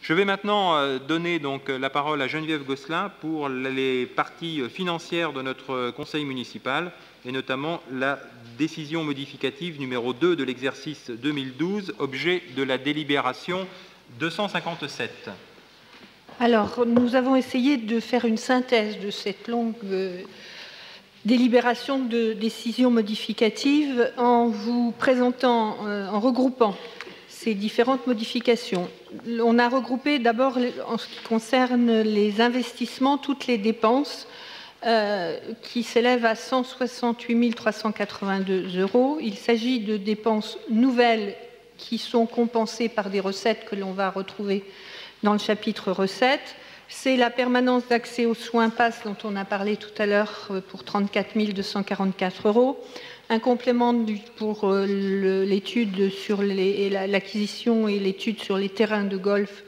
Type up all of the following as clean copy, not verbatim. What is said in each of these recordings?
Je vais maintenant donner donc la parole à Geneviève Gosselin pour les parties financières de notre conseil municipal et notamment la décision modificative numéro 2 de l'exercice 2012, objet de la délibération 257. Alors, nous avons essayé de faire une synthèse de cette longue délibération de décision modificative en vous présentant, en regroupant ces différentes modifications. On a regroupé d'abord, en ce qui concerne les investissements, toutes les dépenses qui s'élèvent à 168 382 €. Il s'agit de dépenses nouvelles qui sont compensées par des recettes que l'on va retrouver dans le chapitre recettes. C'est la permanence d'accès aux soins PASS dont on a parlé tout à l'heure pour 34 244 €. Un complément pour l'étude sur l'acquisition et l'étude sur les terrains de golf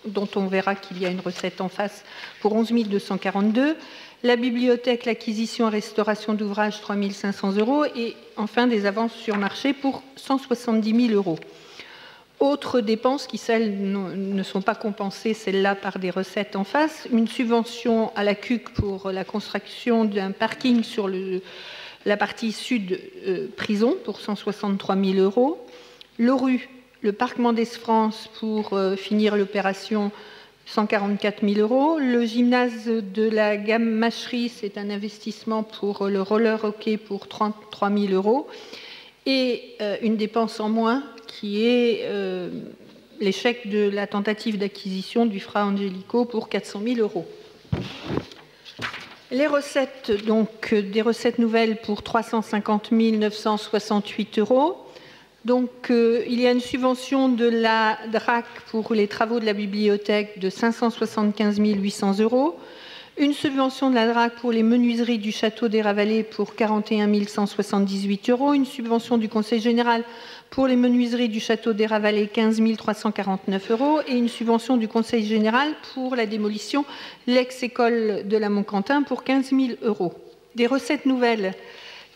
dont on verra qu'il y a une recette en face pour 11 242 €. La bibliothèque, l'acquisition et restauration d'ouvrages 3 500 € et enfin des avances sur marché pour 170 000 €. Autres dépenses qui, celles, ne sont pas compensées, celles-là, par des recettes en face. Une subvention à la CUC pour la construction d'un parking sur la partie sud prison pour 163 000 €. L'ORU, le parc Mendès France pour finir l'opération, 144 000 €. Le gymnase de la gamme Mâcherie, c'est un investissement pour le roller hockey pour 33 000 €. Et une dépense en moins qui est l'échec de la tentative d'acquisition du Fra Angelico pour 400 000 €. Les recettes, donc des recettes nouvelles pour 350 968 €. Donc il y a une subvention de la DRAC pour les travaux de la bibliothèque de 575 800 €. Une subvention de la DRAC pour les menuiseries du château des Ravalets pour 41 178 €. Une subvention du Conseil général pour les menuiseries du château des Ravalets, 15 349 €. Et une subvention du Conseil général pour la démolition l'ex-école de la Montquentin pour 15 000 €. Des recettes nouvelles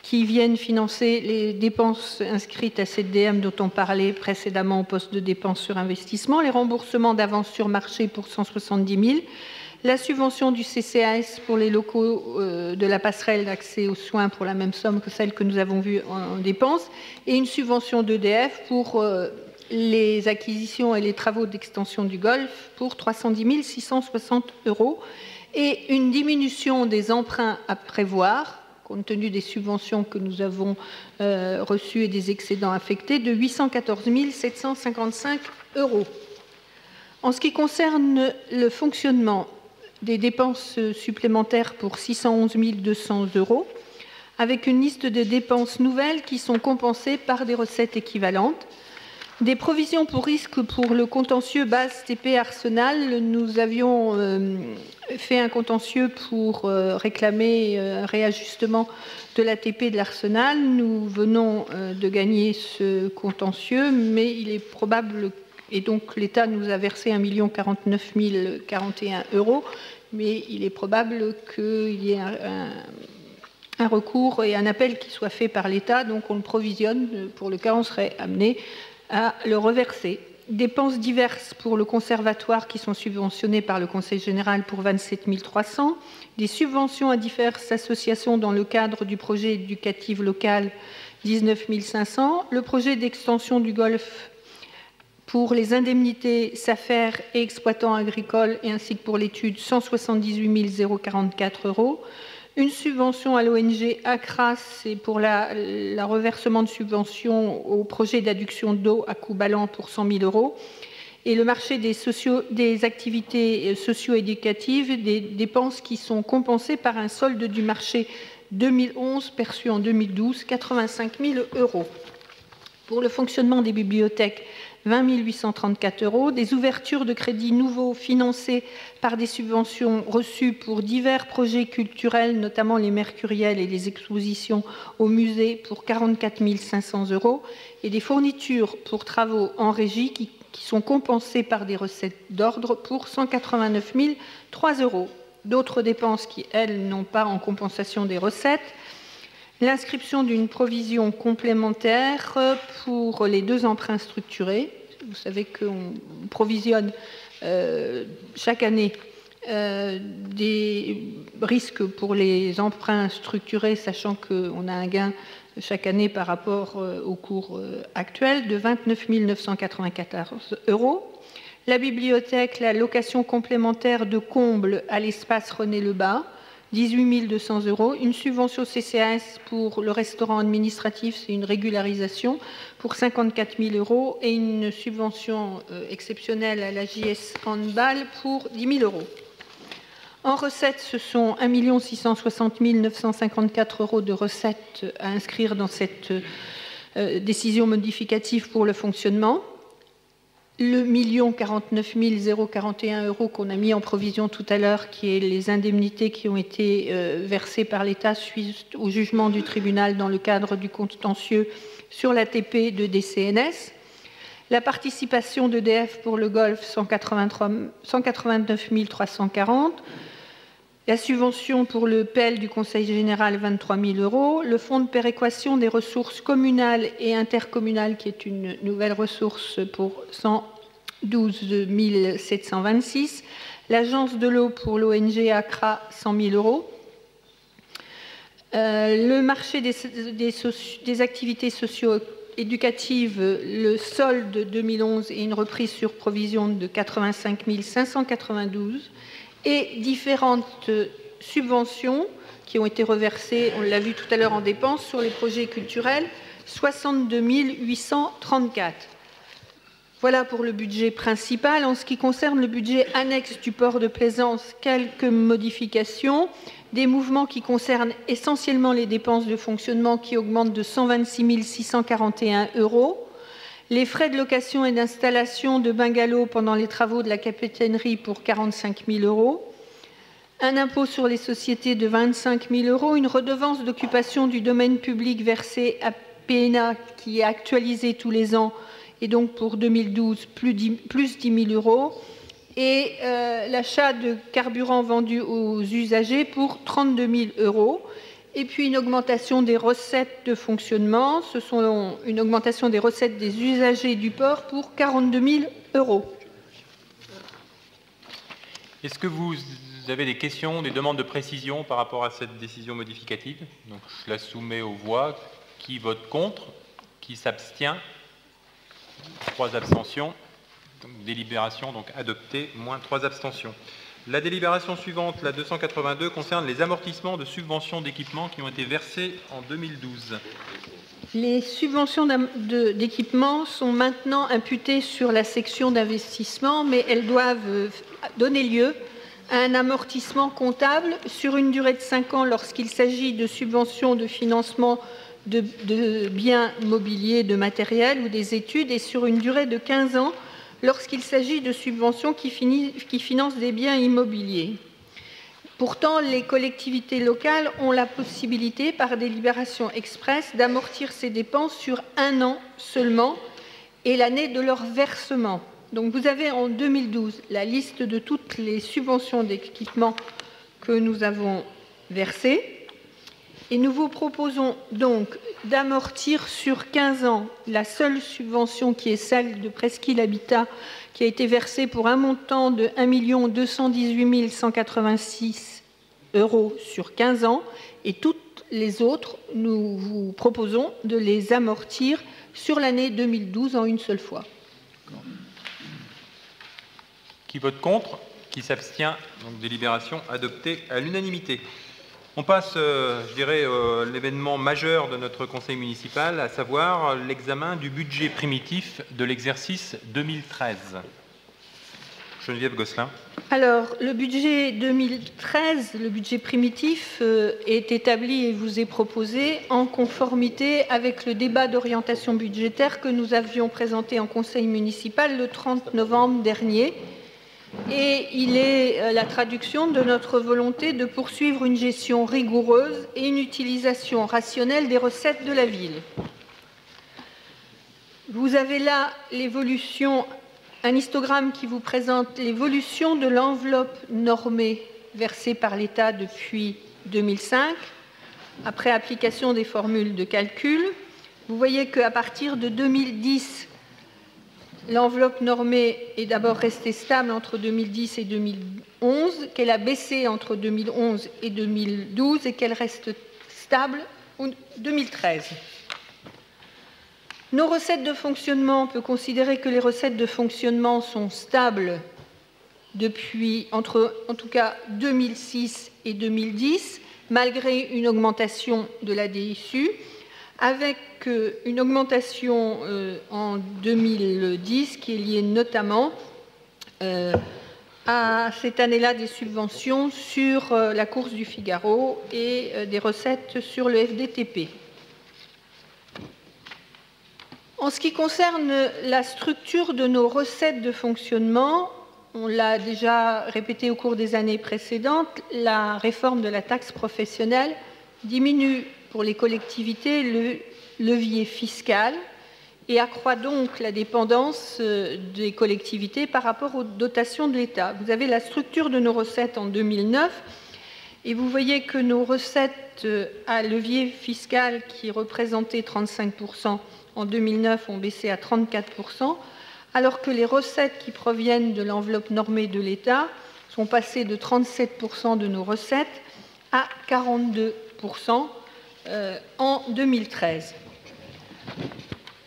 qui viennent financer les dépenses inscrites à cette DM dont on parlait précédemment au poste de dépenses sur investissement. Les remboursements d'avances sur marché pour 170 000 €. La subvention du CCAS pour les locaux de la passerelle d'accès aux soins pour la même somme que celle que nous avons vue en dépenses, et une subvention d'EDF pour les acquisitions et les travaux d'extension du golf pour 310 660 €, et une diminution des emprunts à prévoir, compte tenu des subventions que nous avons reçues et des excédents affectés, de 814 755 €. En ce qui concerne le fonctionnement, des dépenses supplémentaires pour 611 200 €, avec une liste de dépenses nouvelles qui sont compensées par des recettes équivalentes. Des provisions pour risque pour le contentieux base TP Arsenal. Nous avions fait un contentieux pour réclamer un réajustement de l'ATP de l'Arsenal. Nous venons de gagner ce contentieux, mais il est probable et donc l'État nous a versé 1 049 041 €, mais il est probable qu'il y ait un recours et un appel qui soit fait par l'État, donc on le provisionne pour le cas où on serait amené à le reverser. Dépenses diverses pour le conservatoire qui sont subventionnées par le Conseil général pour 27 300 €. Des subventions à diverses associations dans le cadre du projet éducatif local, 19 500 €. Le projet d'extension du golf pour les indemnités SAFER et exploitants agricoles et ainsi que pour l'étude, 178 044 €. Une subvention à l'ONG ACRA, c'est pour le reversement de subventions au projet d'adduction d'eau à coût ballant pour 100 000 €. Et le marché des activités socio-éducatives, des dépenses qui sont compensées par un solde du marché 2011 perçu en 2012, 85 000 €. Pour le fonctionnement des bibliothèques, 20 834 €, des ouvertures de crédits nouveaux financés par des subventions reçues pour divers projets culturels, notamment les mercuriels et les expositions au musée pour 44 500 €, et des fournitures pour travaux en régie qui sont compensées par des recettes d'ordre pour 189 003 €. D'autres dépenses qui, elles, n'ont pas en compensation des recettes. L'inscription d'une provision complémentaire pour les 2 emprunts structurés. Vous savez qu'on provisionne chaque année des risques pour les emprunts structurés, sachant qu'on a un gain chaque année par rapport au cours actuel de 29 994 €. La bibliothèque, la location complémentaire de comble à l'espace René Lebas, 18 200 €. Une subvention CCAS pour le restaurant administratif, c'est une régularisation pour 54 000 € et une subvention exceptionnelle à la JS Handball pour 10 000 €. En recettes, ce sont 1 660 954 € de recettes à inscrire dans cette décision modificative pour le fonctionnement. Le 1 049 041 € qu'on a mis en provision tout à l'heure, qui est les indemnités qui ont été versées par l'État suite au jugement du tribunal dans le cadre du contentieux sur l'ATP de DCNS. La participation d'EDF pour le Golfe, 189 340 €. La subvention pour le PEL du Conseil général, 23 000 €. Le fonds de péréquation des ressources communales et intercommunales, qui est une nouvelle ressource pour 112 726 €. L'agence de l'eau pour l'ONG ACRA, 100 000 €. Le marché des activités socio-éducatives, le solde 2011 et une reprise sur provision de 85 592 €. Et différentes subventions qui ont été reversées, on l'a vu tout à l'heure, en dépenses sur les projets culturels, 62 834 €. Voilà pour le budget principal. En ce qui concerne le budget annexe du port de plaisance, quelques modifications, des mouvements qui concernent essentiellement les dépenses de fonctionnement qui augmentent de 126 641 €. Les frais de location et d'installation de bungalows pendant les travaux de la capitainerie pour 45 000 €. Un impôt sur les sociétés de 25 000 €. Une redevance d'occupation du domaine public versée à PNA qui est actualisée tous les ans et donc pour 2012 plus 10 000 €. Et l'achat de carburant vendu aux usagers pour 32 000 €. Et puis une augmentation des recettes de fonctionnement, ce sont une augmentation des recettes des usagers du port pour 42 000 €. Est-ce que vous avez des questions, des demandes de précision par rapport à cette décision modificative? Donc, je la soumets aux voix. Qui vote contre? Qui s'abstient? 3 abstentions. Donc, délibération donc adoptée, moins 3 abstentions. La délibération suivante, la 282, concerne les amortissements de subventions d'équipement qui ont été versés en 2012. Les subventions d'équipement sont maintenant imputées sur la section d'investissement, mais elles doivent donner lieu à un amortissement comptable sur une durée de 5 ans lorsqu'il s'agit de subventions de financement de biens mobiliers, de matériel ou des études, et sur une durée de 15 ans lorsqu'il s'agit de subventions qui financent des biens immobiliers. Pourtant, les collectivités locales ont la possibilité, par délibération expresse, d'amortir ces dépenses sur 1 an seulement et l'année de leur versement. Donc, vous avez en 2012 la liste de toutes les subventions d'équipement que nous avons versées. Et nous vous proposons donc d'amortir sur 15 ans la seule subvention qui est celle de Presqu'île Habitat, qui a été versée pour un montant de 1 218 186 € sur 15 ans. Et toutes les autres, nous vous proposons de les amortir sur l'année 2012 en une seule fois. Qui vote contre? Qui s'abstient? Donc délibération adoptée à l'unanimité. On passe, je dirais, l'événement majeur de notre conseil municipal, à savoir l'examen du budget primitif de l'exercice 2013. Geneviève Gosselin. Alors, le budget 2013, le budget primitif, est établi et vous est proposé en conformité avec le débat d'orientation budgétaire que nous avions présenté en conseil municipal le 30 novembre dernier. Et il est la traduction de notre volonté de poursuivre une gestion rigoureuse et une utilisation rationnelle des recettes de la ville. Vous avez là l'évolution, un histogramme qui vous présente l'évolution de l'enveloppe normée versée par l'État depuis 2005, après application des formules de calcul. Vous voyez qu'à partir de 2010, l'enveloppe normée est d'abord restée stable entre 2010 et 2011, qu'elle a baissé entre 2011 et 2012 et qu'elle reste stable en 2013. Nos recettes de fonctionnement, on peut considérer que les recettes de fonctionnement sont stables depuis entre, en tout cas, 2006 et 2010, malgré une augmentation de la DSU, avec une augmentation en 2010 qui est liée notamment à cette année-là des subventions sur la course du Figaro et des recettes sur le FDTP. En ce qui concerne la structure de nos recettes de fonctionnement, on l'a déjà répété au cours des années précédentes, la réforme de la taxe professionnelle diminue pour les collectivités le levier fiscal et accroît donc la dépendance des collectivités par rapport aux dotations de l'État. Vous avez la structure de nos recettes en 2009 et vous voyez que nos recettes à levier fiscal qui représentaient 35% en 2009 ont baissé à 34%, alors que les recettes qui proviennent de l'enveloppe normée de l'État sont passées de 37% de nos recettes à 42% en 2013.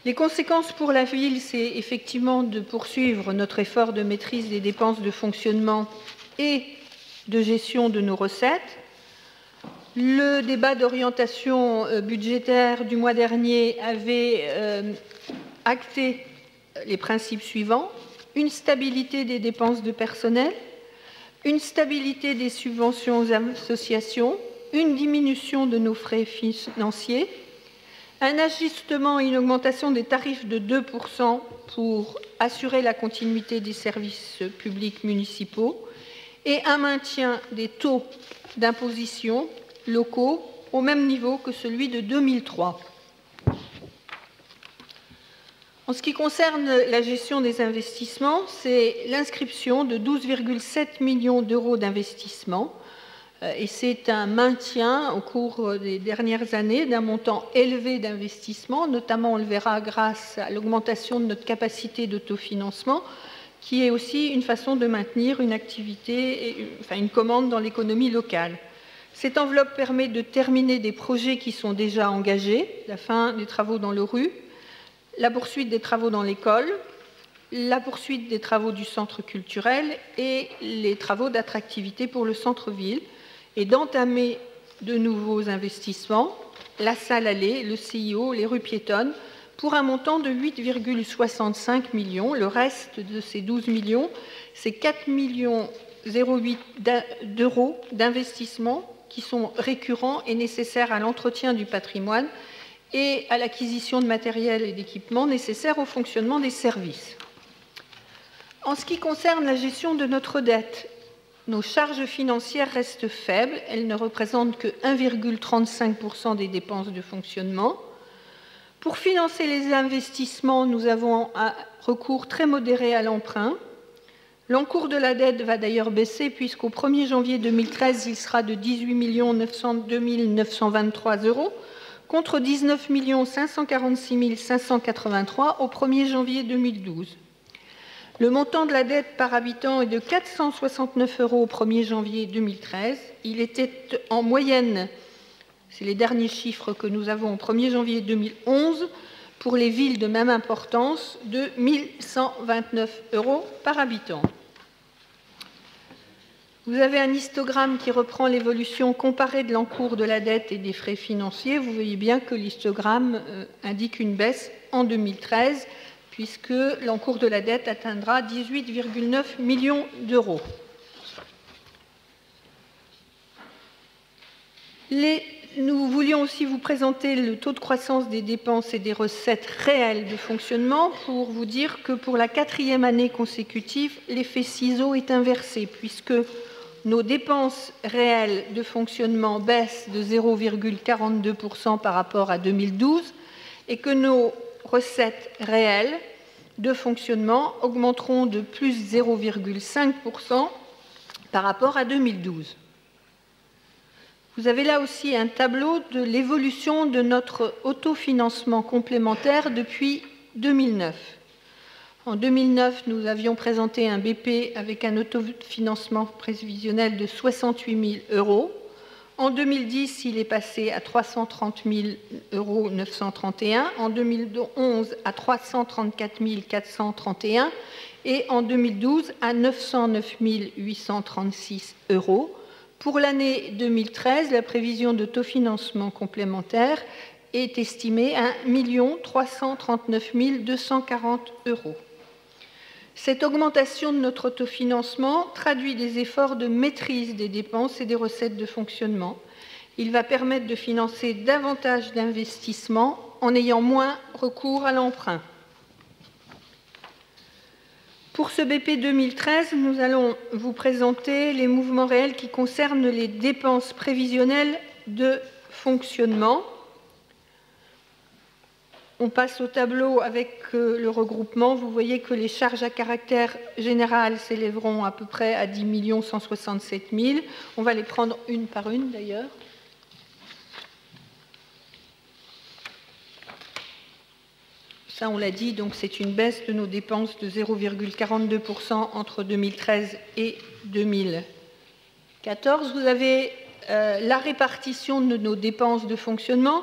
Les conséquences pour la ville, c'est effectivement de poursuivre notre effort de maîtrise des dépenses de fonctionnement et de gestion de nos recettes. Le débat d'orientation budgétaire du mois dernier avait acté les principes suivants: une stabilité des dépenses de personnel, une stabilité des subventions aux associations, une diminution de nos frais financiers, un ajustement et une augmentation des tarifs de 2% pour assurer la continuité des services publics municipaux et un maintien des taux d'imposition locaux au même niveau que celui de 2003. En ce qui concerne la gestion des investissements, c'est l'inscription de 12,7 millions d'euros d'investissements et c'est un maintien au cours des dernières années d'un montant élevé d'investissement, notamment on le verra grâce à l'augmentation de notre capacité d'autofinancement, qui est aussi une façon de maintenir une activité, enfin une commande dans l'économie locale. Cette enveloppe permet de terminer des projets qui sont déjà engagés, la fin des travaux dans le RU, la poursuite des travaux dans l'école, la poursuite des travaux du centre culturel et les travaux d'attractivité pour le centre-ville, et d'entamer de nouveaux investissements, la salle allée, le CIO, les rues piétonnes, pour un montant de 8,65 millions. Le reste de ces 12 millions, c'est 4,08 millions d'euros d'investissement qui sont récurrents et nécessaires à l'entretien du patrimoine et à l'acquisition de matériel et d'équipements nécessaires au fonctionnement des services. En ce qui concerne la gestion de notre dette, nos charges financières restent faibles, elles ne représentent que 1,35% des dépenses de fonctionnement. Pour financer les investissements, nous avons un recours très modéré à l'emprunt. L'encours de la dette va d'ailleurs baisser puisqu'au 1er janvier 2013, il sera de 18 902 923 euros contre 19 546 583 au 1er janvier 2012. Le montant de la dette par habitant est de 469 euros au 1er janvier 2013. Il était en moyenne, c'est les derniers chiffres que nous avons au 1er janvier 2011, pour les villes de même importance, de 1 129 euros par habitant. Vous avez un histogramme qui reprend l'évolution comparée de l'encours de la dette et des frais financiers. Vous voyez bien que l'histogramme indique une baisse en 2013, puisque l'encours de la dette atteindra 18,9 millions d'euros. Nous voulions aussi vous présenter le taux de croissance des dépenses et des recettes réelles de fonctionnement pour vous dire que pour la 4e année consécutive, l'effet ciseau est inversé, puisque nos dépenses réelles de fonctionnement baissent de 0,42% par rapport à 2012 et que nos recettes réelles de fonctionnement augmenteront de plus 0,5% par rapport à 2012. Vous avez là aussi un tableau de l'évolution de notre autofinancement complémentaire depuis 2009. En 2009, nous avions présenté un BP avec un autofinancement prévisionnel de 68 000 €. En 2010, il est passé à 330 931 €, en 2011 à 334 431 € et en 2012 à 909 836 €. Pour l'année 2013, la prévision d'autofinancement complémentaire est estimée à 1 339 240 €. Cette augmentation de notre autofinancement traduit des efforts de maîtrise des dépenses et des recettes de fonctionnement. Il va permettre de financer davantage d'investissements en ayant moins recours à l'emprunt. Pour ce BP 2013, nous allons vous présenter les mouvements réels qui concernent les dépenses prévisionnelles de fonctionnement. On passe au tableau avec le regroupement. Vous voyez que les charges à caractère général s'élèveront à peu près à 10 167 000. On va les prendre une par une d'ailleurs. Ça, on l'a dit, donc c'est une baisse de nos dépenses de 0,42% entre 2013 et 2014. Vous avez la répartition de nos dépenses de fonctionnement,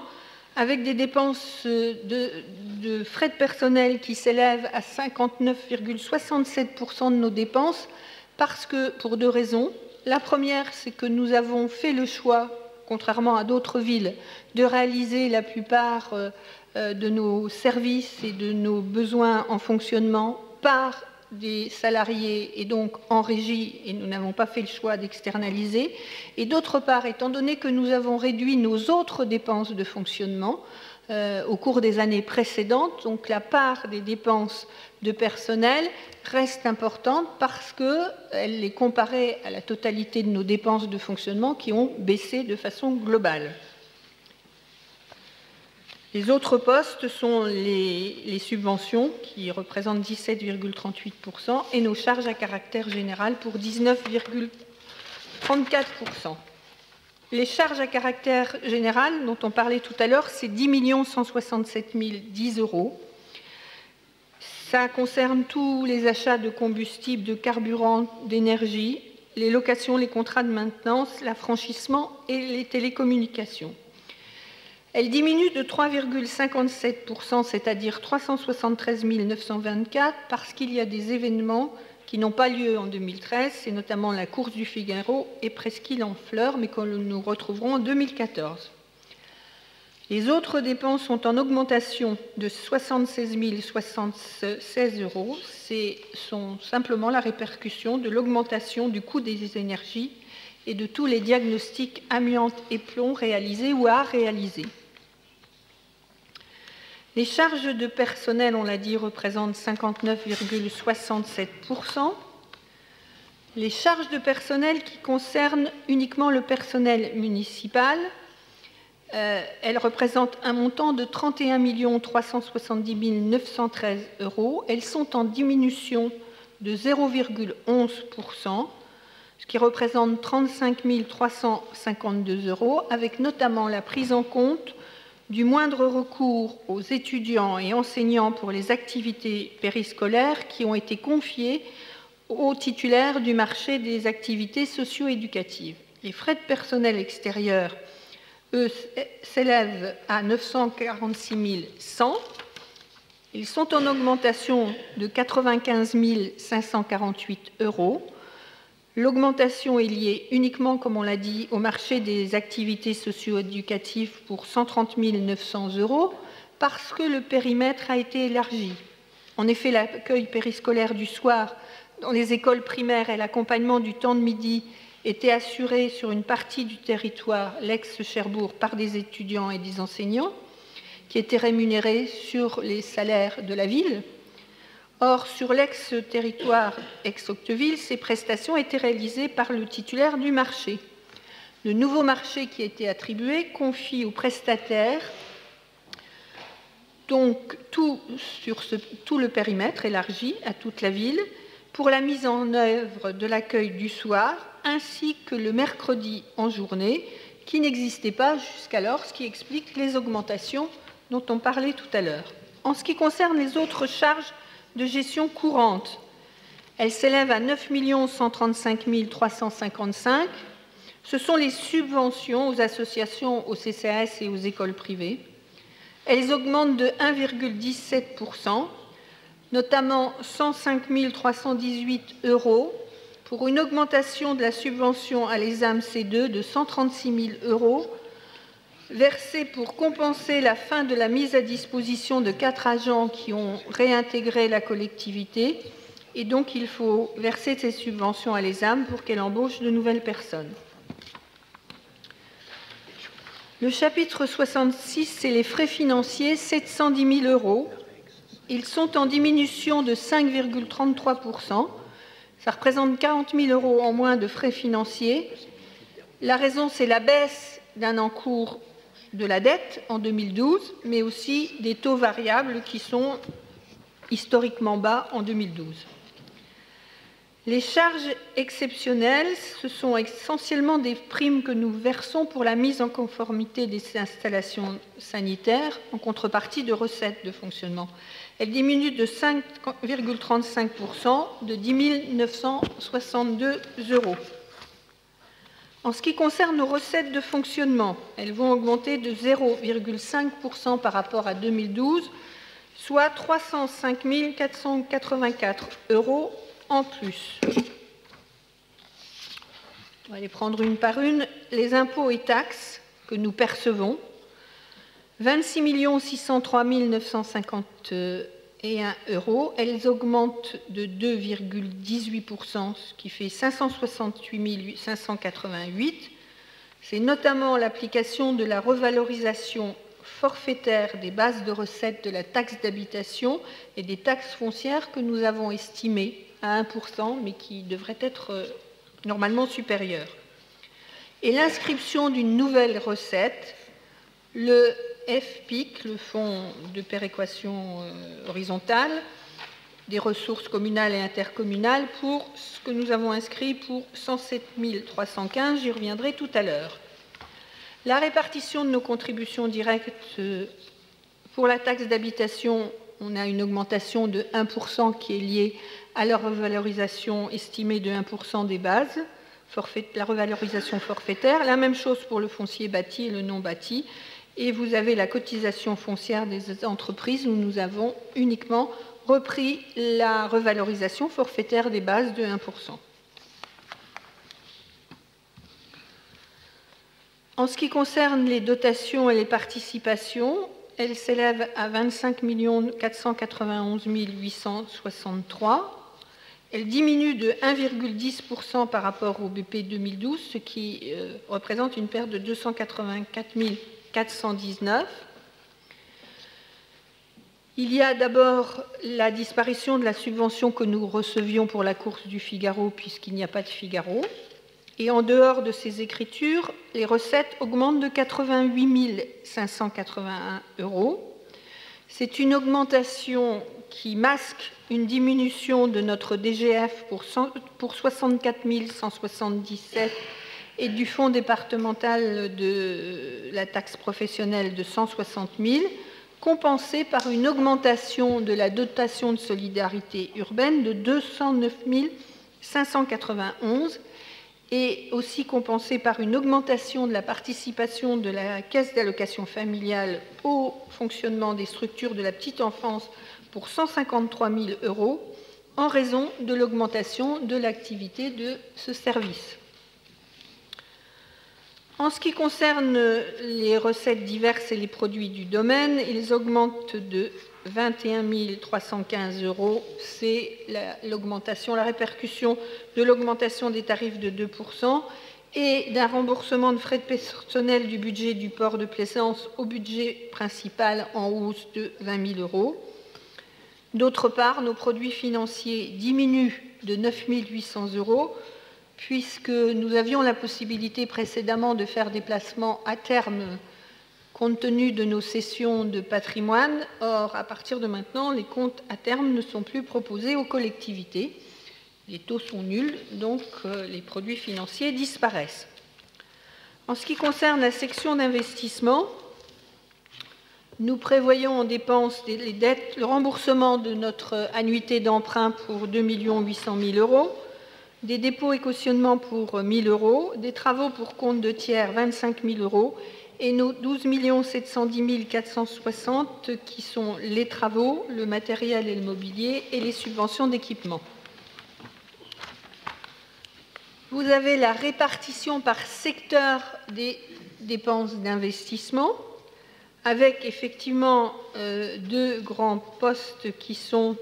avec des dépenses de frais de personnel qui s'élèvent à 59,67% de nos dépenses, pour deux raisons. La première, c'est que nous avons fait le choix, contrairement à d'autres villes, de réaliser la plupart de nos services et de nos besoins en fonctionnement par des salariés et donc en régie, et nous n'avons pas fait le choix d'externaliser. Et d'autre part, étant donné que nous avons réduit nos autres dépenses de fonctionnement au cours des années précédentes, donc la part des dépenses de personnel reste importante parce qu'elle est comparée à la totalité de nos dépenses de fonctionnement qui ont baissé de façon globale. Les autres postes sont les subventions, qui représentent 17,38%, et nos charges à caractère général pour 19,34%. Les charges à caractère général, dont on parlait tout à l'heure, c'est 10 167 010 €. Ça concerne tous les achats de combustible, de carburant, d'énergie, les locations, les contrats de maintenance, l'affranchissement et les télécommunications. Elle diminue de 3,57%, c'est-à-dire 373 924, parce qu'il y a des événements qui n'ont pas lieu en 2013, c'est notamment la course du Figaro et Presqu'île en fleurs, mais que nous retrouverons en 2014. Les autres dépenses sont en augmentation de 76 076 €. Ce sont simplement la répercussion de l'augmentation du coût des énergies et de tous les diagnostics amiante et plomb réalisés ou à réaliser. Les charges de personnel, on l'a dit, représentent 59,67%. Les charges de personnel qui concernent uniquement le personnel municipal, elles représentent un montant de 31 370 913 €. Elles sont en diminution de 0,11%, ce qui représente 35 352 €, avec notamment la prise en compte du moindre recours aux étudiants et enseignants pour les activités périscolaires qui ont été confiées aux titulaires du marché des activités socio-éducatives. Les frais de personnel extérieur, eux, s'élèvent à 946 100. Ils sont en augmentation de 95 548 €. L'augmentation est liée uniquement, comme on l'a dit, au marché des activités socio-éducatives pour 130 900 €, parce que le périmètre a été élargi. En effet, l'accueil périscolaire du soir dans les écoles primaires et l'accompagnement du temps de midi étaient assurés sur une partie du territoire, l'ex-Cherbourg, par des étudiants et des enseignants, qui étaient rémunérés sur les salaires de la ville. Or, sur l'ex-territoire ex-Octeville, ces prestations étaient réalisées par le titulaire du marché. Le nouveau marché qui a été attribué confie aux prestataires donc tout le périmètre élargi à toute la ville pour la mise en œuvre de l'accueil du soir, ainsi que le mercredi en journée, qui n'existait pas jusqu'alors, ce qui explique les augmentations dont on parlait tout à l'heure. En ce qui concerne les autres charges de gestion courante. Elle s'élève à 9 135 355. Ce sont les subventions aux associations, aux CCAS et aux écoles privées. Elles augmentent de 1,17%, notamment 105 318 € pour une augmentation de la subvention à l'ESAM C2 de 136 000 € versée pour compenser la fin de la mise à disposition de 4 agents qui ont réintégré la collectivité. Et donc, il faut verser ces subventions à l'ESAM pour qu'elle embauche de nouvelles personnes. Le chapitre 66, c'est les frais financiers, 710 000 €. Ils sont en diminution de 5,33%. Ça représente 40 000 € en moins de frais financiers. La raison, c'est la baisse d'un encours de la dette en 2012, mais aussi des taux variables qui sont historiquement bas en 2012. Les charges exceptionnelles, ce sont essentiellement des primes que nous versons pour la mise en conformité des installations sanitaires en contrepartie de recettes de fonctionnement. Elles diminuent de 5,35%, de 10 962 €. En ce qui concerne nos recettes de fonctionnement, elles vont augmenter de 0,5% par rapport à 2012, soit 305 484 € en plus. On va les prendre une par une. Les impôts et taxes que nous percevons, 26 603 951 €. Elles augmentent de 2,18%, ce qui fait 568 588 €. C'est notamment l'application de la revalorisation forfaitaire des bases de recettes de la taxe d'habitation et des taxes foncières que nous avons estimées à 1%, mais qui devrait être normalement supérieure. Et l'inscription d'une nouvelle recette, le FPIC, le Fonds de péréquation horizontale des ressources communales et intercommunales, pour ce que nous avons inscrit pour 107 315, j'y reviendrai tout à l'heure. La répartition de nos contributions directes pour la taxe d'habitation, on a une augmentation de 1% qui est liée à la revalorisation estimée de 1% des bases, la revalorisation forfaitaire. La même chose pour le foncier bâti et le non bâti. Et vous avez la cotisation foncière des entreprises où nous avons uniquement repris la revalorisation forfaitaire des bases de 1%. En ce qui concerne les dotations et les participations, elles s'élèvent à 25 491 863. Elles diminuent de 1,10% par rapport au BP 2012, ce qui représente une perte de 284 419. Il y a d'abord la disparition de la subvention que nous recevions pour la course du Figaro, puisqu'il n'y a pas de Figaro. Et en dehors de ces écritures, les recettes augmentent de 88 581 €. C'est une augmentation qui masque une diminution de notre DGF pour 64 177 et du fonds départemental de la taxe professionnelle de 160 000, compensée par une augmentation de la dotation de solidarité urbaine de 209 591 et aussi compensée par une augmentation de la participation de la Caisse d'allocation familiale au fonctionnement des structures de la petite enfance pour 153 000 € en raison de l'augmentation de l'activité de ce service. En ce qui concerne les recettes diverses et les produits du domaine, ils augmentent de 21 315 €. C'est l'augmentation, la répercussion de l'augmentation des tarifs de 2% et d'un remboursement de frais de personnel du budget du port de Plaisance au budget principal en hausse de 20 000 €. D'autre part, nos produits financiers diminuent de 9 800 €, puisque nous avions la possibilité précédemment de faire des placements à terme compte tenu de nos cessions de patrimoine. Or, à partir de maintenant, les comptes à terme ne sont plus proposés aux collectivités. Les taux sont nuls, donc les produits financiers disparaissent. En ce qui concerne la section d'investissement, Nous prévoyons en dépenses les dettes, le remboursement de notre annuité d'emprunt pour 2 800 000 euros, des dépôts et cautionnements pour 1 000 euros, des travaux pour compte de tiers 25 000 euros et nos 12 710 460 qui sont les travaux, le matériel et le mobilier et les subventions d'équipement. Vous avez la répartition par secteur des dépenses d'investissement, avec effectivement deux grands postes qui sont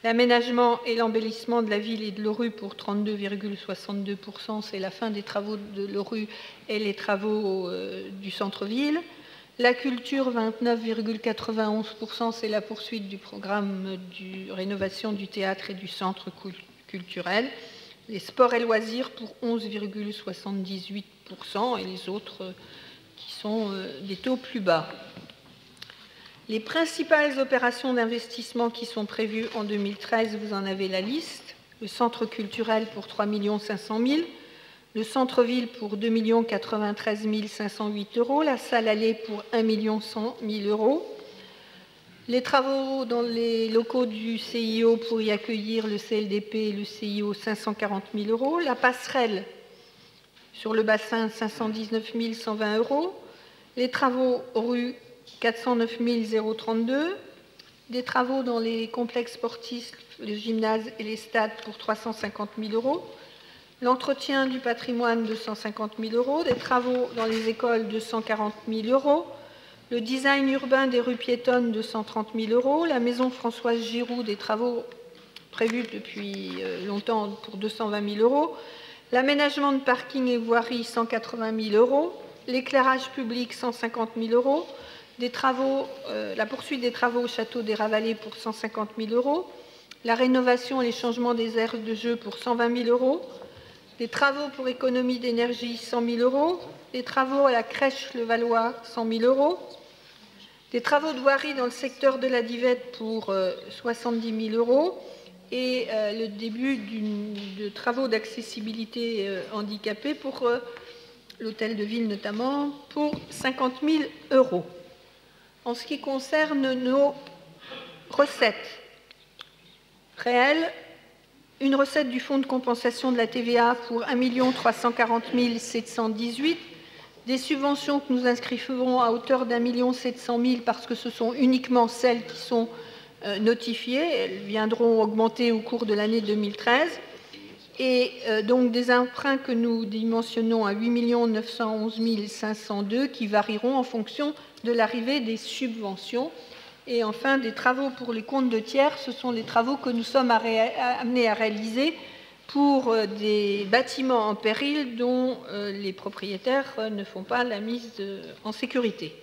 l'aménagement et l'embellissement de la ville et de l'ORU pour 32,62%, c'est la fin des travaux de l'ORU et les travaux du centre-ville. La culture, 29,91%, c'est la poursuite du programme de rénovation du théâtre et du centre culturel. Les sports et loisirs pour 11,78% et les autres qui sont des taux plus bas. Les principales opérations d'investissement qui sont prévues en 2013, vous en avez la liste. Le centre culturel pour 3 500 000, le centre-ville pour 2 93 508 euros, la salle allée pour 1 100 000 euros, les travaux dans les locaux du CIO pour y accueillir le CLDP et le CIO, 540 000 euros, la passerelle sur le bassin, 519 120 euros, les travaux rue 409 032, des travaux dans les complexes sportifs, les gymnases et les stades pour 350 000 euros, l'entretien du patrimoine, 250 000 euros, des travaux dans les écoles, 240 000 euros, le design urbain des rues piétonnes, 230 000 euros, la maison Françoise Giroud, des travaux prévus depuis longtemps pour 220 000 euros, l'aménagement de parking et voirie, 180 000 euros, l'éclairage public, 150 000 euros, des travaux, la poursuite des travaux au château des Ravalets pour 150 000 euros, la rénovation et les changements des aires de jeu pour 120 000 euros, des travaux pour économie d'énergie, 100 000 euros, des travaux à la crèche Le Valois, 100 000 euros, des travaux de voirie dans le secteur de la Divette pour 70 000 euros et le début de travaux d'accessibilité handicapée pour l'hôtel de ville notamment, pour 50 000 euros. En ce qui concerne nos recettes réelles, une recette du fonds de compensation de la TVA pour 1 340 718, des subventions que nous inscriverons à hauteur d'1 700 000 parce que ce sont uniquement celles qui sont notifiées, elles viendront augmenter au cours de l'année 2013, et donc des emprunts que nous dimensionnons à 8 911 502 qui varieront en fonction de l'arrivée des subventions. Et enfin, des travaux pour les comptes de tiers, ce sont les travaux que nous sommes amenés à réaliser pour des bâtiments en péril dont les propriétaires ne font pas la mise en sécurité.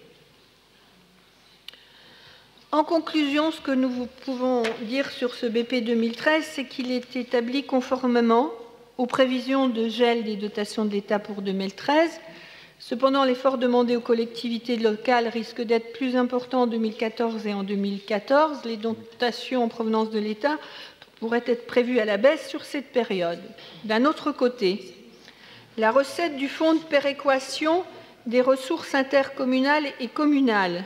En conclusion, ce que nous pouvons dire sur ce BP 2013, c'est qu'il est établi conformément aux prévisions de gel des dotations de l'État pour 2013. Cependant, l'effort demandé aux collectivités locales risque d'être plus important en 2014 et en 2014. Les dotations en provenance de l'État pourraient être prévues à la baisse sur cette période. D'un autre côté, la recette du fonds de péréquation des ressources intercommunales et communales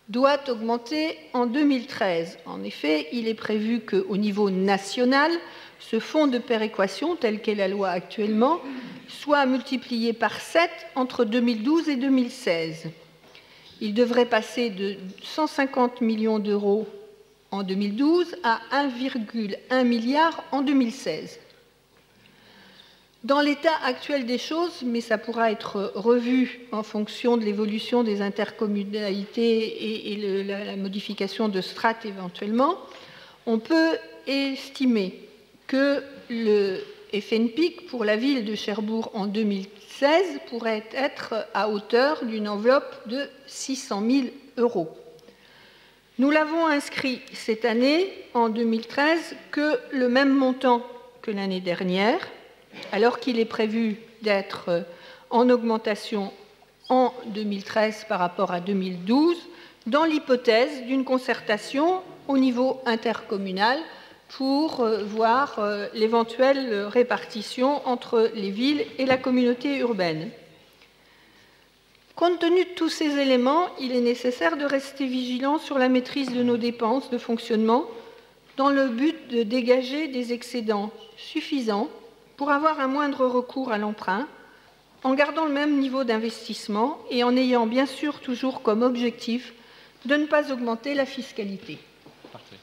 doit augmenter en 2013. En effet, il est prévu qu'au niveau national, ce fonds de péréquation, tel qu'est la loi actuellement, soit multiplié par 7 entre 2012 et 2016. Il devrait passer de 150 millions d'euros en 2012 à 1,1 milliard en 2016. Dans l'état actuel des choses, mais ça pourra être revu en fonction de l'évolution des intercommunalités et la modification de strates éventuellement, on peut estimer que le FNPIC pour la ville de Cherbourg en 2016 pourrait être à hauteur d'une enveloppe de 600 000 euros. Nous l'avons inscrit cette année, en 2013, que le même montant que l'année dernière, alors qu'il est prévu d'être en augmentation en 2013 par rapport à 2012, dans l'hypothèse d'une concertation au niveau intercommunal pour voir l'éventuelle répartition entre les villes et la communauté urbaine. Compte tenu de tous ces éléments, il est nécessaire de rester vigilant sur la maîtrise de nos dépenses de fonctionnement dans le but de dégager des excédents suffisants pour avoir un moindre recours à l'emprunt, en gardant le même niveau d'investissement et en ayant bien sûr toujours comme objectif de ne pas augmenter la fiscalité. Parfait.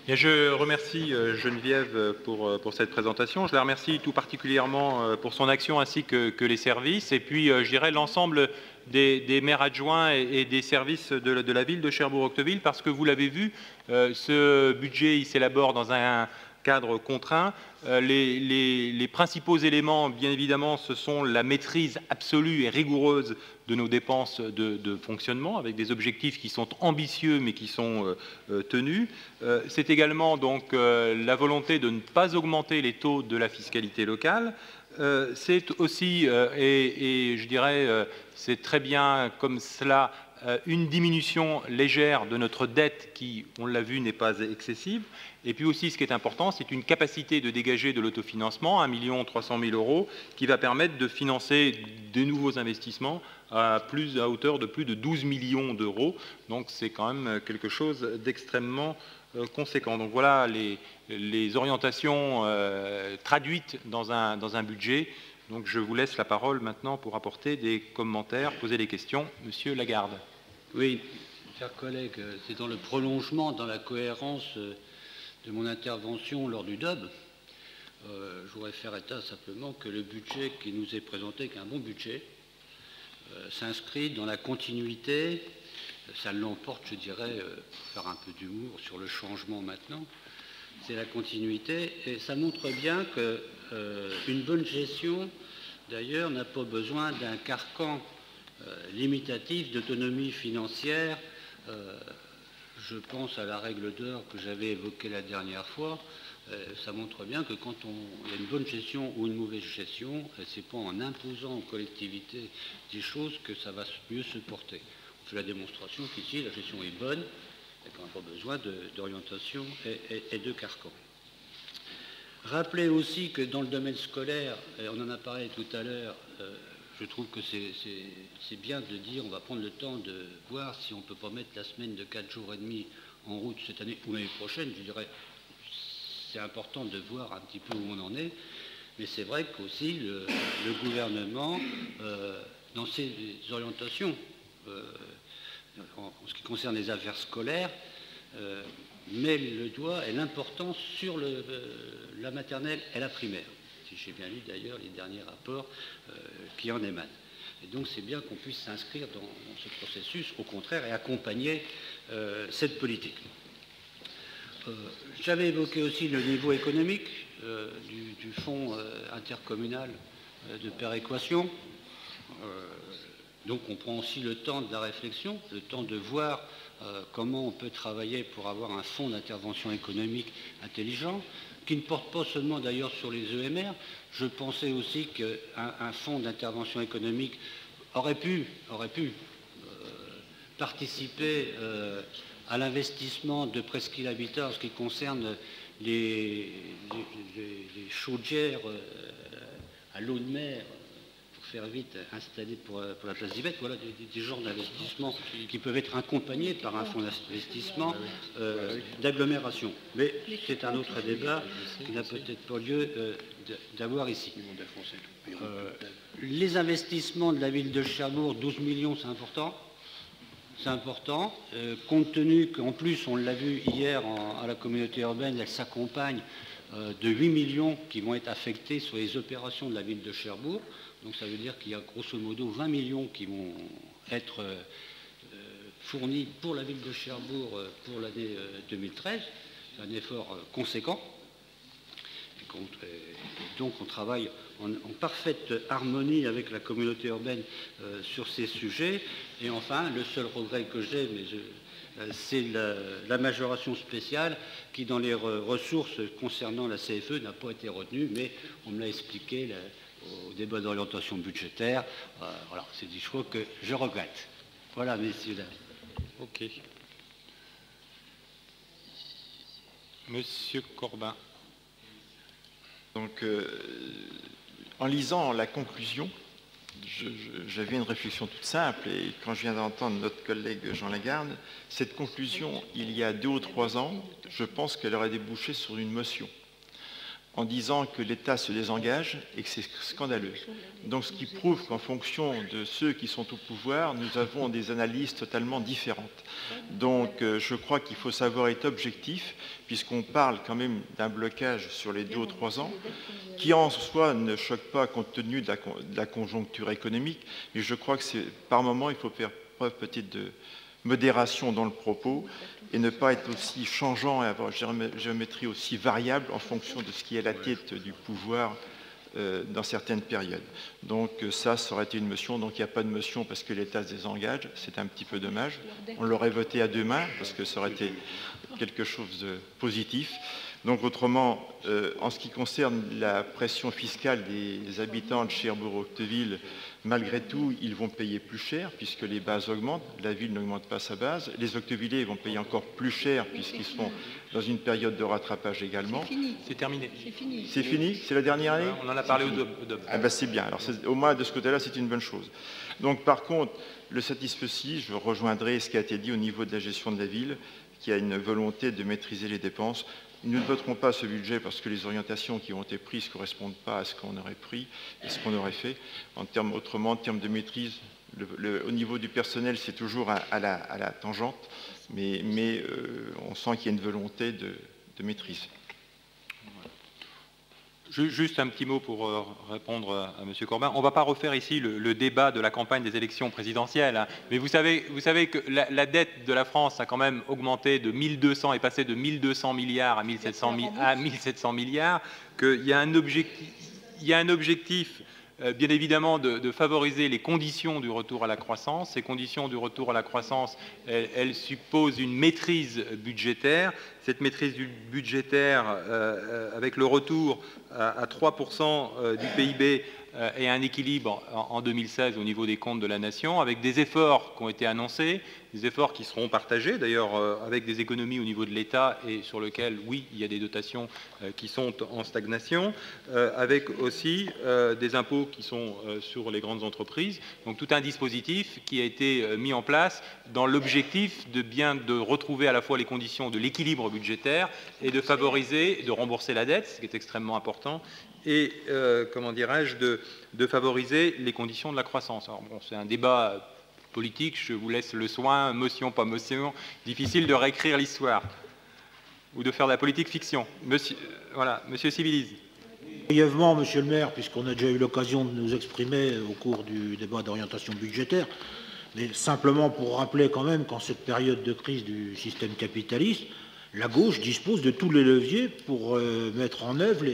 Bien, je remercie Geneviève pour cette présentation. Je la remercie tout particulièrement pour son action ainsi que les services. Et puis, je dirais, l'ensemble des maires adjoints et des services de la ville de Cherbourg-Octeville, parce que vous l'avez vu, ce budget il s'élabore dans un cadre contraint. Les principaux éléments, bien évidemment, ce sont la maîtrise absolue et rigoureuse de nos dépenses de fonctionnement, avec des objectifs qui sont ambitieux mais qui sont tenus. C'est également donc la volonté de ne pas augmenter les taux de la fiscalité locale. C'est aussi, et je dirais, c'est très bien comme cela, une diminution légère de notre dette qui, on l'a vu, n'est pas excessive. Et puis aussi, ce qui est important, c'est une capacité de dégager de l'autofinancement, 1 300 000 €, qui va permettre de financer de nouveaux investissements à hauteur de plus de 12 millions d'euros. Donc c'est quand même quelque chose d'extrêmement conséquent. Donc voilà les orientations traduites dans un budget. Donc je vous laisse la parole maintenant pour apporter des commentaires, poser des questions. Monsieur Lagarde. Oui, chers collègues, c'est dans le prolongement, dans la cohérence de mon intervention lors du DOB. Je voudrais faire état simplement que le budget qui nous est présenté, qui est un bon budget, s'inscrit dans la continuité. Ça l'emporte, je dirais, pour faire un peu d'humour sur le changement maintenant. C'est la continuité et ça montre bien qu'une bonne gestion, d'ailleurs, n'a pas besoin d'un carcan limitatif d'autonomie financière. Je pense à la règle d'or que j'avais évoquée la dernière fois. Ça montre bien que quand il y a une bonne gestion ou une mauvaise gestion, c'est pas en imposant aux collectivités des choses que ça va mieux se porter. On fait la démonstration qu'ici, la gestion est bonne et qu'on n'a pas besoin d'orientation et de carcan. Rappelez aussi que dans le domaine scolaire, et on en a parlé tout à l'heure, je trouve que c'est bien de dire on va prendre le temps de voir si on ne peut pas mettre la semaine de 4 jours et demi en route cette année ou l'année prochaine. Je dirais c'est important de voir un petit peu où on en est, mais c'est vrai qu'aussi le gouvernement, dans ses orientations, en ce qui concerne les affaires scolaires, met le doigt et l'importance sur la maternelle et la primaire. Si j'ai bien lu d'ailleurs les derniers rapports qui en émanent. Et donc c'est bien qu'on puisse s'inscrire dans ce processus, au contraire, et accompagner cette politique. J'avais évoqué aussi le niveau économique du fonds intercommunal de péréquation. Donc on prend aussi le temps de la réflexion, le temps de voir comment on peut travailler pour avoir un fonds d'intervention économique intelligent, qui ne porte pas seulement d'ailleurs sur les EMR. Je pensais aussi qu'un fonds d'intervention économique aurait pu participer à l'investissement de Presqu'île Habitat en ce qui concerne les chaudières à l'eau de mer, pour faire vite, installées pour la place d'Yvette. Voilà des genres d'investissements qui peuvent être accompagnés par un fonds d'investissement d'agglomération. Mais c'est un autre débat qui n'a peut-être pas lieu d'avoir ici. Les investissements de la ville de Cherbourg, 12 millions, c'est important. C'est important, compte tenu qu'en plus, on l'a vu hier à la communauté urbaine, elle s'accompagne de 8 millions qui vont être affectés sur les opérations de la ville de Cherbourg. Donc ça veut dire qu'il y a grosso modo 20 millions qui vont être fournis pour la ville de Cherbourg pour l'année 2013. C'est un effort conséquent. Et donc on travaille en parfaite harmonie avec la communauté urbaine sur ces sujets. Et enfin, le seul regret que j'ai, c'est la majoration spéciale qui, dans les ressources concernant la CFE, n'a pas été retenue, mais on me l'a expliqué au débat d'orientation budgétaire. Voilà, c'est des choix que je regrette. Voilà, messieurs, dames. OK. Monsieur Corbin. Donc, en lisant la conclusion, J'avais une réflexion toute simple, et quand je viens d'entendre notre collègue Jean Lagarde, cette conclusion, il y a 2 ou 3 ans, je pense qu'elle aurait débouché sur une motion, en disant que l'État se désengage et que c'est scandaleux. Donc ce qui prouve qu'en fonction de ceux qui sont au pouvoir, nous avons des analyses totalement différentes. Donc je crois qu'il faut savoir être objectif, puisqu'on parle quand même d'un blocage sur les 2 ou 3 ans, qui en soi ne choque pas compte tenu de la conjoncture économique, mais je crois que par moment, il faut faire preuve peut-être de modération dans le propos et ne pas être aussi changeant et avoir une géométrie aussi variable en fonction de ce qui est à la tête du pouvoir dans certaines périodes. Donc ça aurait été une motion. Donc il n'y a pas de motion parce que l'État se désengage. C'est un petit peu dommage. On l'aurait voté à 2 mains parce que ça aurait été quelque chose de positif. Donc autrement, en ce qui concerne la pression fiscale des habitants de Cherbourg-Octeville, malgré tout, ils vont payer plus cher puisque les bases augmentent. La ville n'augmente pas sa base. Les Octevillais vont payer encore plus cher puisqu'ils seront dans une période de rattrapage également. C'est fini. C'est terminé. C'est fini. C'est fini? C'est la dernière année? On en a parlé au DOB. Ah ben c'est bien. Alors au moins de ce côté-là, c'est une bonne chose. Donc par contre, le satisfecit, je rejoindrai ce qui a été dit au niveau de la gestion de la ville, qui a une volonté de maîtriser les dépenses. Nous ne voterons pas ce budget parce que les orientations qui ont été prises ne correspondent pas à ce qu'on aurait pris et ce qu'on aurait fait. Autrement, en termes de maîtrise, au niveau du personnel, c'est toujours à la tangente, mais on sent qu'il y a une volonté de maîtrise. Juste un petit mot pour répondre à M. Corbin. On ne va pas refaire ici le débat de la campagne des élections présidentielles, hein, mais vous savez que la dette de la France a quand même augmenté de 1200, est passée de 1200 milliards à 1700 milliards, qu'il y a un objectif bien évidemment de favoriser les conditions du retour à la croissance. Ces conditions du retour à la croissance, elles supposent une maîtrise budgétaire. Cette maîtrise budgétaire, avec le retour à 3% du PIB et un équilibre en 2016 au niveau des comptes de la nation, avec des efforts qui ont été annoncés, des efforts qui seront partagés, d'ailleurs avec des économies au niveau de l'État et sur lesquelles, oui, il y a des dotations qui sont en stagnation, avec aussi des impôts qui sont sur les grandes entreprises. Donc tout un dispositif qui a été mis en place dans l'objectif de retrouver à la fois les conditions de l'équilibre budgétaire et de favoriser, de rembourser la dette, ce qui est extrêmement important, et, comment dirais-je, de favoriser les conditions de la croissance. Alors bon, c'est un débat politique, je vous laisse le soin, motion, pas motion, difficile de réécrire l'histoire, ou de faire de la politique fiction. Voilà, Monsieur Civilise. Brièvement, Monsieur le maire, puisqu'on a déjà eu l'occasion de nous exprimer au cours du débat d'orientation budgétaire, mais simplement pour rappeler quand même qu'en cette période de crise du système capitaliste, la gauche dispose de tous les leviers pour mettre en œuvre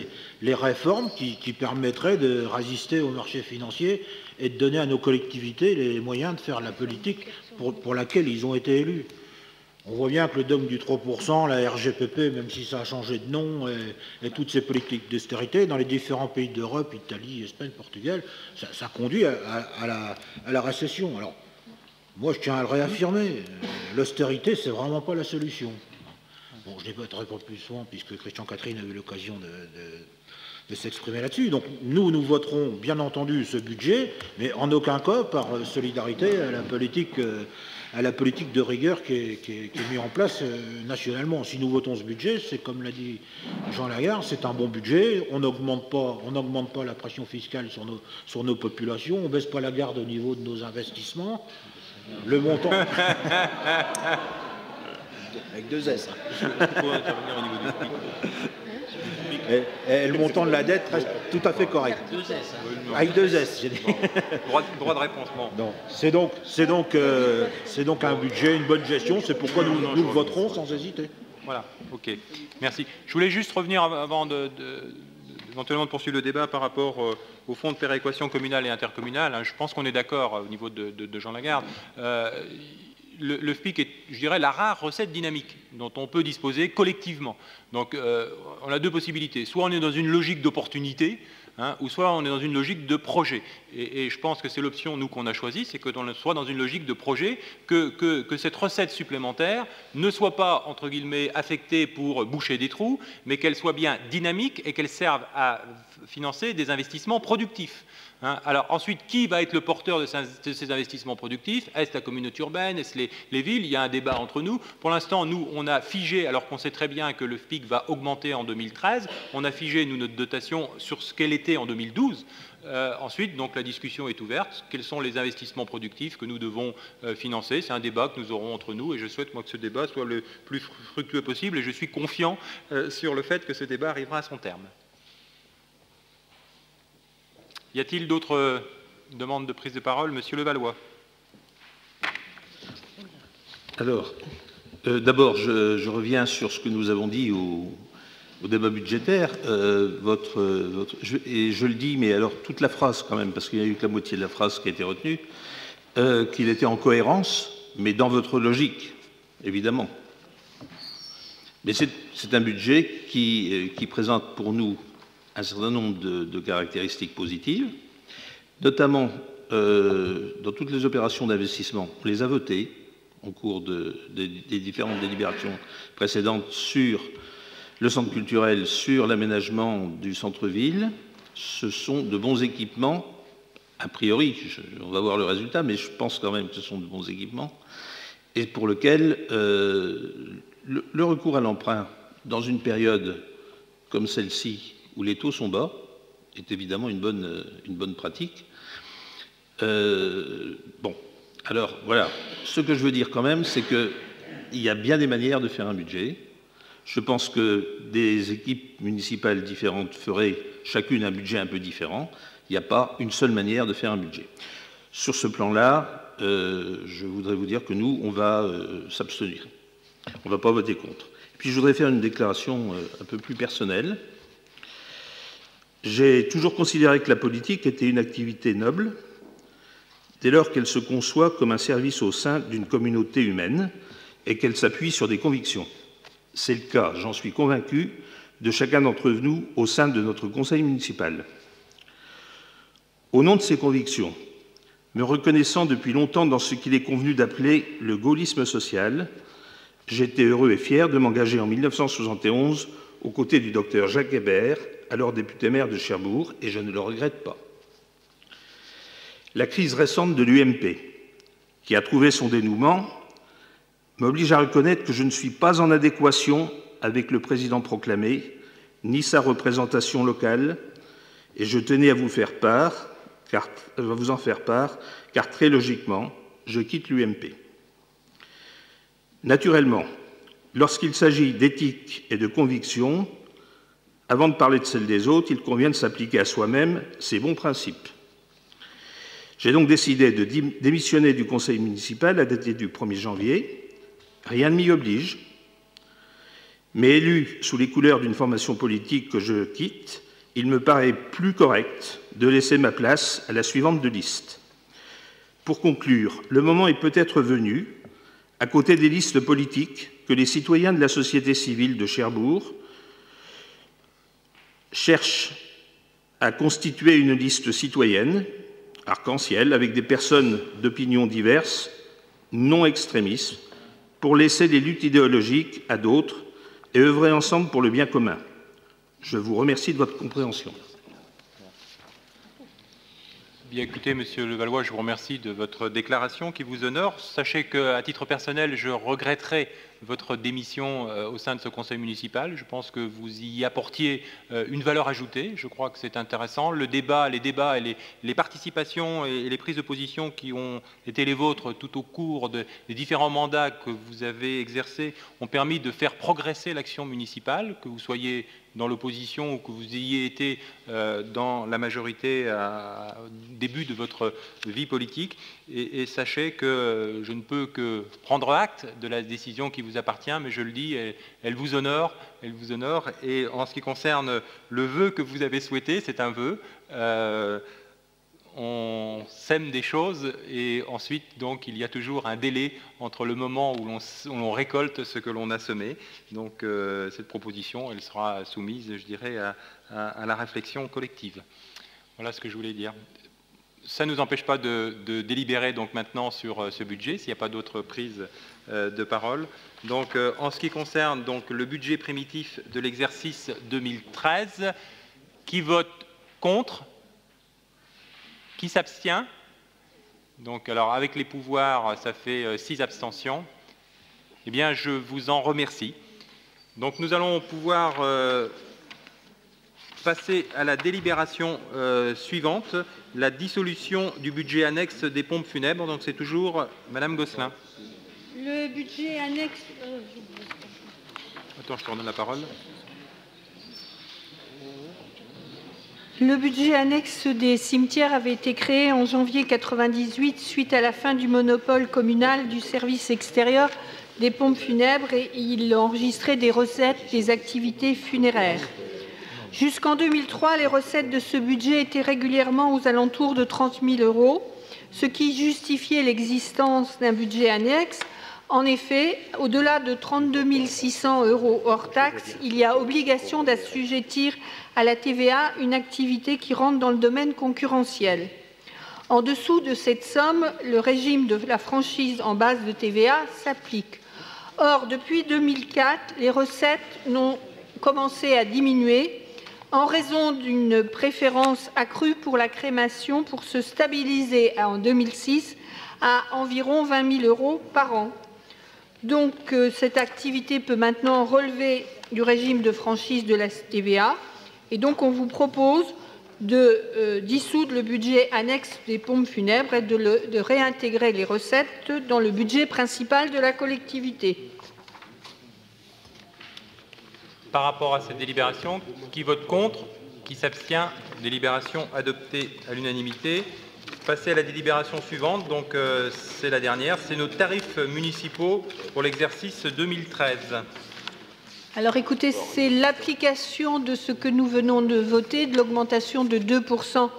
les réformes qui permettraient de résister au marché financier et de donner à nos collectivités les moyens de faire la politique pour laquelle ils ont été élus. On voit bien que le dogme du 3%, la RGPP, même si ça a changé de nom, et toutes ces politiques d'austérité, dans les différents pays d'Europe, Italie, Espagne, Portugal, ça conduit à la récession. Alors, moi, je tiens à le réaffirmer, l'austérité, c'est vraiment pas la solution. Bon, je ne débattrai pas plus souvent, puisque Christian Catherine a eu l'occasion de s'exprimer là-dessus. Donc, nous voterons, bien entendu, ce budget, mais en aucun cas par solidarité à la politique de rigueur qui est mise en place nationalement. Si nous votons ce budget, c'est comme l'a dit Jean Lagarde, c'est un bon budget. On n'augmente pas la pression fiscale sur nos populations. On ne baisse pas la garde au niveau de nos investissements. Le montant... Avec 2 S. Et le montant de la dette reste tout à fait correct. Avec 2 S, j'ai dit. Droit de réponse. Non. C'est donc un budget, une bonne gestion. C'est pourquoi nous le voterons sans hésiter. Voilà, ok. Merci. Je voulais juste revenir avant éventuellement de poursuivre le débat par rapport au fonds de péréquation communale et intercommunale. Je pense qu'on est d'accord au niveau de Jean Lagarde. Le FPIC est, je dirais, la rare recette dynamique dont on peut disposer collectivement. Donc, on a 2 possibilités. Soit on est dans une logique d'opportunité, ou soit on est dans une logique de projet. Et je pense que c'est l'option, nous, qu'on a choisie, c'est que l'on soit dans une logique de projet, que cette recette supplémentaire ne soit pas, entre guillemets, affectée pour boucher des trous, mais qu'elle soit bien dynamique et qu'elle serve à financer des investissements productifs. Hein. Alors ensuite, qui va être le porteur de ces investissements productifs? Est-ce la communauté urbaine? Est-ce les villes? Il y a un débat entre nous. Pour l'instant, nous, on a figé, alors qu'on sait très bien que le FPIC va augmenter en 2013, on a figé, nous, notre dotation sur ce qu'elle était en 2012. Ensuite, donc, la discussion est ouverte. Quels sont les investissements productifs que nous devons financer? C'est un débat que nous aurons entre nous et je souhaite, moi, que ce débat soit le plus fructueux possible et je suis confiant sur le fait que ce débat arrivera à son terme. Y a-t-il d'autres demandes de prise de parole? Monsieur Levallois. Alors, d'abord, je reviens sur ce que nous avons dit au débat budgétaire. Et je le dis, mais alors toute la phrase quand même, parce qu'il n'y a eu que la moitié de la phrase qui a été retenue, qu'il était en cohérence, mais dans votre logique, évidemment. Mais c'est un budget qui présente pour nous un certain nombre de caractéristiques positives, notamment dans toutes les opérations d'investissement. On les a votées au cours des différentes délibérations précédentes sur le centre culturel, sur l'aménagement du centre-ville. Ce sont de bons équipements, a priori, on va voir le résultat, mais je pense quand même que ce sont de bons équipements, et pour lesquels le recours à l'emprunt dans une période comme celle-ci, où les taux sont bas, est évidemment une bonne pratique. Bon, alors voilà, ce que je veux dire quand même, c'est qu'il y a bien des manières de faire un budget. Je pense que des équipes municipales différentes feraient chacune un budget un peu différent. Il n'y a pas une seule manière de faire un budget. Sur ce plan-là, je voudrais vous dire que nous, on va s'abstenir. On ne va pas voter contre. Et puis je voudrais faire une déclaration un peu plus personnelle. J'ai toujours considéré que la politique était une activité noble, dès lors qu'elle se conçoit comme un service au sein d'une communauté humaine et qu'elle s'appuie sur des convictions. C'est le cas, j'en suis convaincu, de chacun d'entre nous au sein de notre conseil municipal. Au nom de ces convictions, me reconnaissant depuis longtemps dans ce qu'il est convenu d'appeler le gaullisme social, j'étais heureux et fier de m'engager en 1971 aux côtés du docteur Jacques Hébert, alors député-maire de Cherbourg, et je ne le regrette pas. La crise récente de l'UMP, qui a trouvé son dénouement, m'oblige à reconnaître que je ne suis pas en adéquation avec le président proclamé, ni sa représentation locale, et je tenais à vous en faire part, car très logiquement, je quitte l'UMP. Naturellement, lorsqu'il s'agit d'éthique et de conviction, avant de parler de celle des autres, il convient de s'appliquer à soi-même ces bons principes. J'ai donc décidé de démissionner du conseil municipal à dater du 1er janvier. Rien ne m'y oblige. Mais élu sous les couleurs d'une formation politique que je quitte, il me paraît plus correct de laisser ma place à la suivante de liste. Pour conclure, le moment est peut-être venu, à côté des listes politiques, que les citoyens de la société civile de Cherbourg cherchent à constituer une liste citoyenne, arc-en-ciel, avec des personnes d'opinions diverses, non extrémistes, pour laisser les luttes idéologiques à d'autres et œuvrer ensemble pour le bien commun. Je vous remercie de votre compréhension. Bien écoutez, Monsieur Levallois, je vous remercie de votre déclaration qui vous honore. Sachez qu'à titre personnel, je regretterai votre démission au sein de ce conseil municipal. Je pense que vous y apportiez une valeur ajoutée. Je crois que c'est intéressant. Les débats et les participations et les prises de position qui ont été les vôtres tout au cours des différents mandats que vous avez exercés ont permis de faire progresser l'action municipale, que vous soyez dans l'opposition ou que vous ayez été dans la majorité au début de votre vie politique. Et sachez que je ne peux que prendre acte de la décision qui vous appartient, mais je le dis, elle vous honore. Et en ce qui concerne le vœu que vous avez souhaité, c'est un vœu. On sème des choses et ensuite, donc, il y a toujours un délai entre le moment où l'on récolte ce que l'on a semé. Donc, cette proposition, elle sera soumise, je dirais, à la réflexion collective. Voilà ce que je voulais dire. Ça ne nous empêche pas de délibérer donc maintenant sur ce budget, s'il n'y a pas d'autres prises de parole. Donc, en ce qui concerne donc, le budget primitif de l'exercice 2013, qui vote Contre? Qui s'abstient? Donc, alors, avec les pouvoirs, ça fait 6 abstentions. Eh bien, je vous en remercie. Donc, nous allons pouvoir passer à la délibération suivante, la dissolution du budget annexe des pompes funèbres. Donc, c'est toujours Madame Gosselin. Le budget annexe... Attends, je te redonne la parole. Le budget annexe des cimetières avait été créé en janvier 1998 suite à la fin du monopole communal du service extérieur des pompes funèbres et il enregistrait des recettes des activités funéraires. Jusqu'en 2003, les recettes de ce budget étaient régulièrement aux alentours de 30 000 €, ce qui justifiait l'existence d'un budget annexe. En effet, au-delà de 32 600 € hors taxes, il y a obligation d'assujettir à la TVA une activité qui rentre dans le domaine concurrentiel. En dessous de cette somme, le régime de la franchise en base de TVA s'applique. Or, depuis 2004, les recettes n'ont commencé à diminuer en raison d'une préférence accrue pour la crémation pour se stabiliser en 2006 à environ 20 000 € par an. Donc, cette activité peut maintenant relever du régime de franchise de la TVA. Et donc, on vous propose de dissoudre le budget annexe des pompes funèbres et de réintégrer les recettes dans le budget principal de la collectivité. Par rapport à cette délibération, qui vote contre? Qui s'abstient? Délibération adoptée à l'unanimité. Passer à la délibération suivante, donc c'est la dernière, c'est nos tarifs municipaux pour l'exercice 2013. Alors écoutez, c'est l'application de ce que nous venons de voter, de l'augmentation de 2%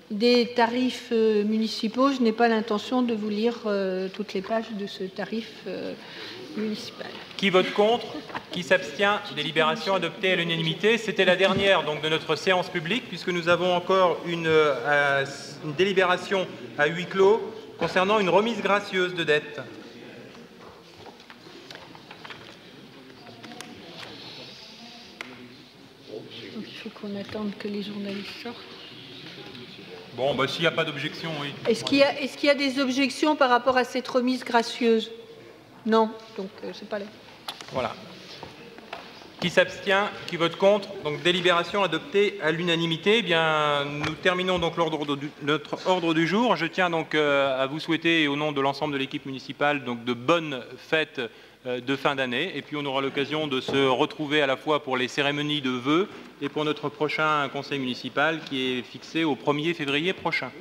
des tarifs municipaux. Je n'ai pas l'intention de vous lire toutes les pages de ce tarif municipal. Qui vote contre? Qui s'abstient? Délibération adoptée à l'unanimité. C'était la dernière donc, de notre séance publique, puisque nous avons encore une délibération à huis clos concernant une remise gracieuse de dette. Il faut qu'on attende que les journalistes sortent. Bon, bah, s'il n'y a pas d'objection, oui. Est-ce qu'il y a des objections par rapport à cette remise gracieuse? Non, donc c'est pas là. Voilà. Qui s'abstient? Qui vote contre? Donc délibération adoptée à l'unanimité. Eh bien, nous terminons donc notre ordre du jour. Je tiens donc à vous souhaiter, au nom de l'ensemble de l'équipe municipale, donc de bonnes fêtes de fin d'année. Et puis on aura l'occasion de se retrouver à la fois pour les cérémonies de vœux et pour notre prochain conseil municipal qui est fixé au 1er février prochain.